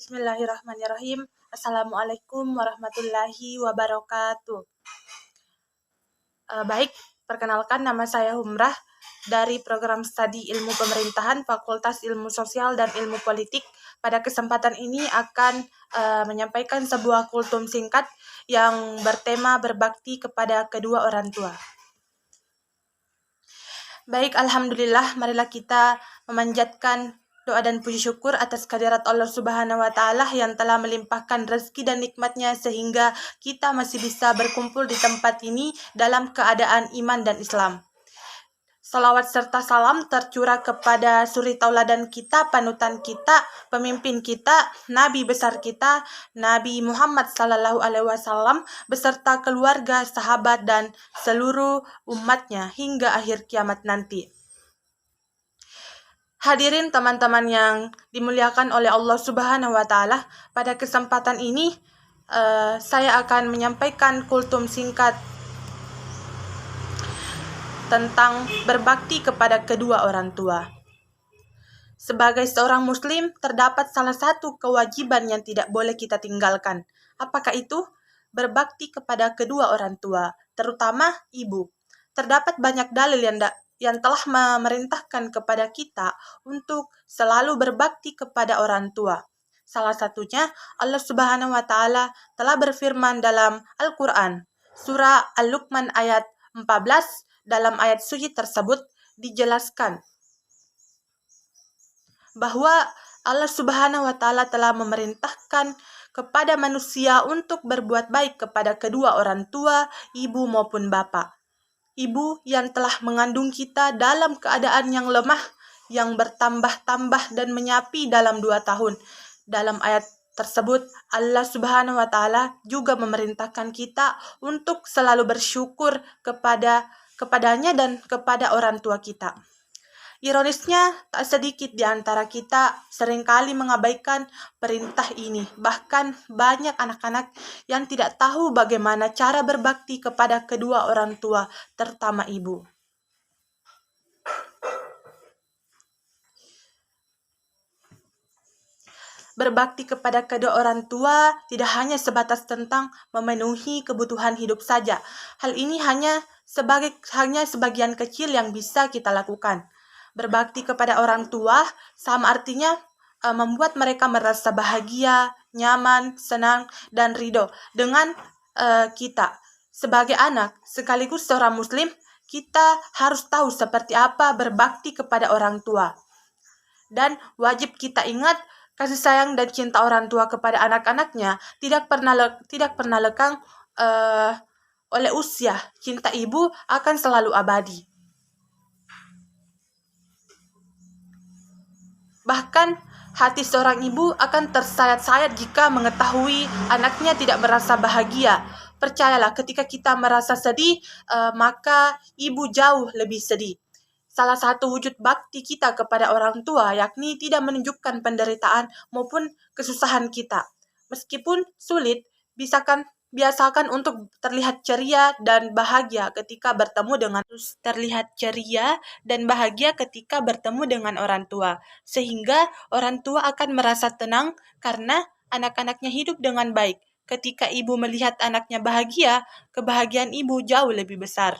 Bismillahirrahmanirrahim. Assalamualaikum warahmatullahi wabarakatuh. Baik, perkenalkan nama saya Humrah dari program studi Ilmu Pemerintahan Fakultas Ilmu Sosial dan Ilmu Politik. Pada kesempatan ini akan menyampaikan sebuah kultum singkat yang bertema berbakti kepada kedua orang tua. Baik, alhamdulillah, marilah kita memanjatkan doa dan puji syukur atas kehadirat Allah Subhanahu wa Ta'ala yang telah melimpahkan rezeki dan nikmatnya sehingga kita masih bisa berkumpul di tempat ini dalam keadaan iman dan Islam. Salawat serta salam tercurah kepada suri tauladan kita, panutan kita, pemimpin kita, Nabi besar kita, Nabi Muhammad SAW beserta keluarga, sahabat, dan seluruh umatnya hingga akhir kiamat nanti. Hadirin teman-teman yang dimuliakan oleh Allah Subhanahu wa Ta'ala, pada kesempatan ini saya akan menyampaikan kultum singkat tentang berbakti kepada kedua orang tua. Sebagai seorang muslim, terdapat salah satu kewajiban yang tidak boleh kita tinggalkan. Apakah itu? Berbakti kepada kedua orang tua, terutama ibu. Terdapat banyak dalil yang telah memerintahkan kepada kita untuk selalu berbakti kepada orang tua. Salah satunya, Allah Subhanahu wa Ta'ala telah berfirman dalam Al-Quran, surah Al-Luqman ayat 14. Dalam ayat suci tersebut dijelaskan bahwa Allah Subhanahu wa Ta'ala telah memerintahkan kepada manusia untuk berbuat baik kepada kedua orang tua, ibu maupun bapak. Ibu yang telah mengandung kita dalam keadaan yang lemah, yang bertambah-tambah dan menyapi dalam 2 tahun. Dalam ayat tersebut, Allah Subhanahu wa Ta'ala juga memerintahkan kita untuk selalu bersyukur kepadanya dan kepada orang tua kita. Ironisnya, tak sedikit di antara kita seringkali mengabaikan perintah ini. Bahkan banyak anak-anak yang tidak tahu bagaimana cara berbakti kepada kedua orang tua, terutama ibu. Berbakti kepada kedua orang tua tidak hanya sebatas tentang memenuhi kebutuhan hidup saja. Hal ini hanya sebagian kecil yang bisa kita lakukan. Berbakti kepada orang tua sama artinya membuat mereka merasa bahagia, nyaman, senang, dan ridho dengan kita. Sebagai anak, sekaligus seorang muslim, kita harus tahu seperti apa berbakti kepada orang tua. Dan wajib kita ingat, kasih sayang dan cinta orang tua kepada anak-anaknya tidak pernah lekang oleh usia. Cinta ibu akan selalu abadi. Bahkan hati seorang ibu akan tersayat-sayat jika mengetahui anaknya tidak merasa bahagia. Percayalah, ketika kita merasa sedih, maka ibu jauh lebih sedih. Salah satu wujud bakti kita kepada orang tua yakni tidak menunjukkan penderitaan maupun kesusahan kita. Meskipun sulit, biasakan untuk terlihat ceria dan bahagia ketika bertemu dengan orang tua, sehingga orang tua akan merasa tenang karena anak-anaknya hidup dengan baik. Ketika ibu melihat anaknya bahagia, kebahagiaan ibu jauh lebih besar.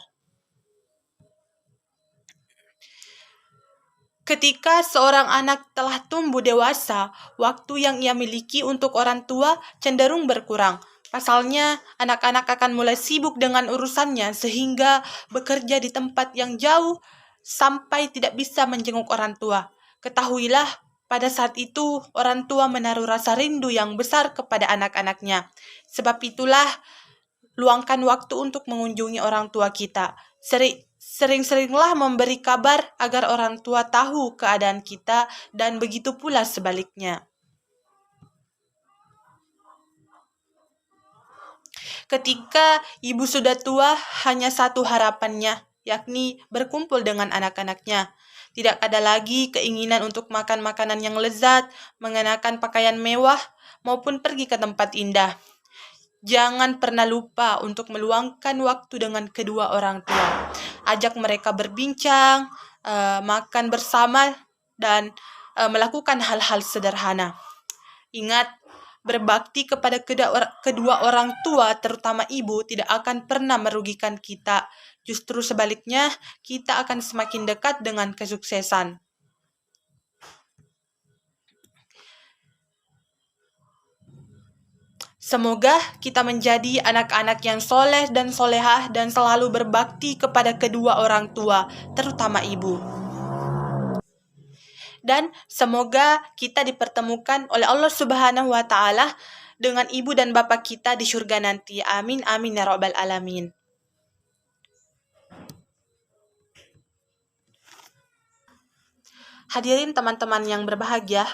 Ketika seorang anak telah tumbuh dewasa, waktu yang ia miliki untuk orang tua cenderung berkurang. Pasalnya, anak-anak akan mulai sibuk dengan urusannya sehingga bekerja di tempat yang jauh sampai tidak bisa menjenguk orang tua. Ketahuilah, pada saat itu orang tua menaruh rasa rindu yang besar kepada anak-anaknya. Sebab itulah, luangkan waktu untuk mengunjungi orang tua kita. Sering-seringlah memberi kabar agar orang tua tahu keadaan kita, dan begitu pula sebaliknya. Ketika ibu sudah tua, hanya satu harapannya, yakni berkumpul dengan anak-anaknya. Tidak ada lagi keinginan untuk makan makanan yang lezat, mengenakan pakaian mewah, maupun pergi ke tempat indah. Jangan pernah lupa untuk meluangkan waktu dengan kedua orang tua. Ajak mereka berbincang, makan bersama, dan melakukan hal-hal sederhana. Ingat, berbakti kepada kedua orang tua, terutama ibu, tidak akan pernah merugikan kita. Justru sebaliknya, kita akan semakin dekat dengan kesuksesan. Semoga kita menjadi anak-anak yang soleh dan solehah dan selalu berbakti kepada kedua orang tua, terutama ibu. Dan semoga kita dipertemukan oleh Allah Subhanahu wa Ta'ala dengan ibu dan bapak kita di surga nanti. Amin, amin ya rabbal alamin. Hadirin teman-teman yang berbahagia,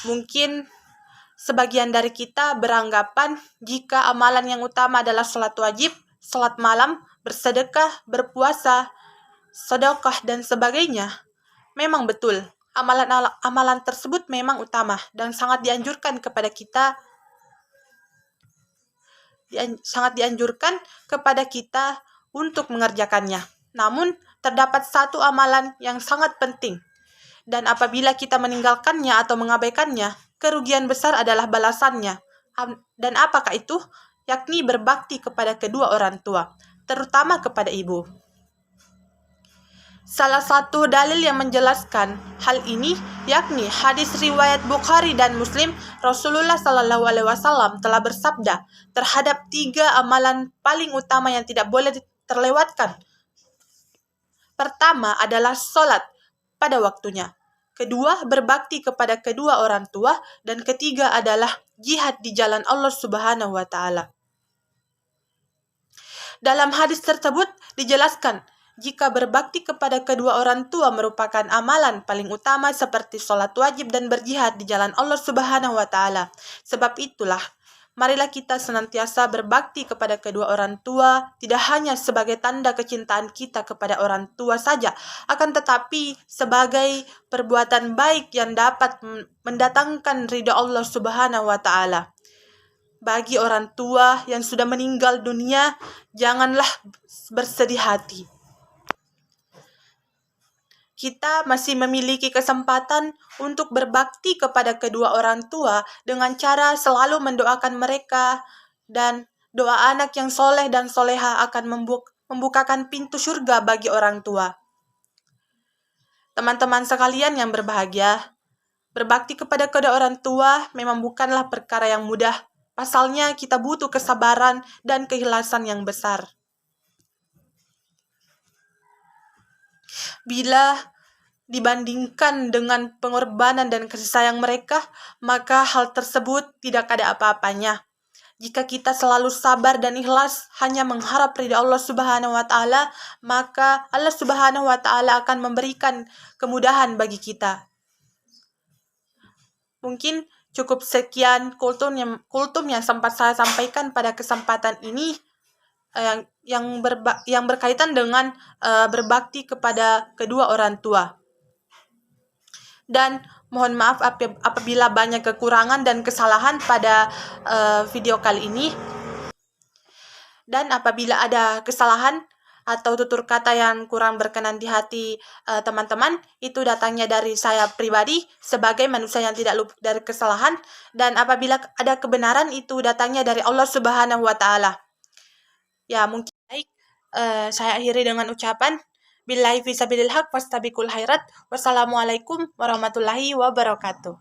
mungkin sebagian dari kita beranggapan jika amalan yang utama adalah sholat wajib, sholat malam, bersedekah, berpuasa, sedekah, dan sebagainya. Memang betul, amalan tersebut memang utama dan sangat dianjurkan kepada kita untuk mengerjakannya. Namun, terdapat satu amalan yang sangat penting, dan apabila kita meninggalkannya atau mengabaikannya, kerugian besar adalah balasannya. Dan apakah itu? Yakni berbakti kepada kedua orang tua, terutama kepada ibu. Salah satu dalil yang menjelaskan hal ini yakni hadis riwayat Bukhari dan Muslim. Rasulullah SAW telah bersabda terhadap 3 amalan paling utama yang tidak boleh terlewatkan. Pertama adalah sholat pada waktunya. Kedua, berbakti kepada kedua orang tua. Dan ketiga adalah jihad di jalan Allah Subhanahu wa Ta'ala. Dalam hadis tersebut dijelaskan, jika berbakti kepada kedua orang tua merupakan amalan paling utama seperti sholat wajib dan berjihad di jalan Allah Subhanahu wa Ta'ala. Sebab itulah, marilah kita senantiasa berbakti kepada kedua orang tua, tidak hanya sebagai tanda kecintaan kita kepada orang tua saja, akan tetapi sebagai perbuatan baik yang dapat mendatangkan ridha Allah Subhanahu wa Ta'ala. Bagi orang tua yang sudah meninggal dunia, janganlah bersedih hati. Kita masih memiliki kesempatan untuk berbakti kepada kedua orang tua dengan cara selalu mendoakan mereka, dan doa anak yang soleh dan soleha akan membukakan pintu surga bagi orang tua. Teman-teman sekalian yang berbahagia, berbakti kepada kedua orang tua memang bukanlah perkara yang mudah. Pasalnya kita butuh kesabaran dan keikhlasan yang besar. Bila dibandingkan dengan pengorbanan dan kasih sayang mereka, maka hal tersebut tidak ada apa-apanya. Jika kita selalu sabar dan ikhlas hanya mengharap ridha Allah Subhanahu wa Ta'ala, maka Allah Subhanahu wa Ta'ala akan memberikan kemudahan bagi kita. Mungkin cukup sekian kultum yang sempat saya sampaikan pada kesempatan ini, yang berkaitan dengan berbakti kepada kedua orang tua. Dan mohon maaf apabila banyak kekurangan dan kesalahan pada video kali ini. Dan apabila ada kesalahan atau tutur kata yang kurang berkenan di hati teman-teman, itu datangnya dari saya pribadi sebagai manusia yang tidak luput dari kesalahan. Dan apabila ada kebenaran, itu datangnya dari Allah Subhanahu wa Ta'ala. Ya, mungkin baik. Saya akhiri dengan ucapan billahi fisabilil haq fastabiqul khairat. Wassalamualaikum warahmatullahi wabarakatuh.